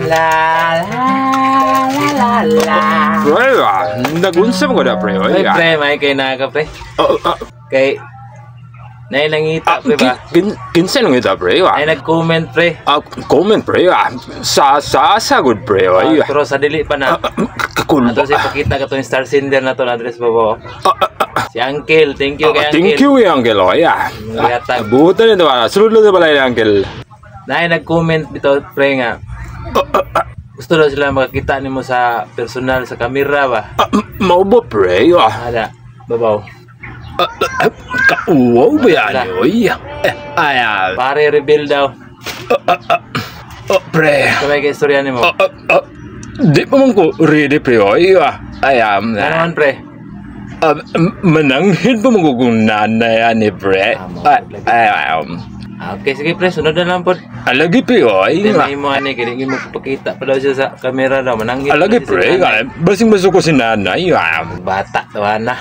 La la la la. Pre, nagunsa mo ko na, pre. Ay, pre, may kay naga, pre. Kay nailangita, pre ba? Kinsa nung ita, pre? Ay nag-comment, pre. Comment, pre. Sagod, pre. Pero sa dili pa na. Kakul Ato siya pakita ka to yung Star Cinder na to, Andres Babo. Si Uncle, thank you kay Uncle. Thank you, Uncle. Buta nito ba? Sunod na pala yung Uncle. Nag-comment dito, pre nga. Gusto daw sila makakita nimo sa personal sa kamera ba? Maubo, pre. Ada, babaw. Wow ba yan? Pare reveal daw. Pre. Kamay kay istorya nimo. Di pa man ko ready, pre. Ano man, pre? Mananghin pa mo kung nanay ni pre. Okay, sige pre, sunod na lang po. Alagi pre, Tinay mo ani, kaya mo pakita pa daw siya sa kamera daw. Manangin. Alagi pre, basing baso ko si nanay. Bata, tawa na.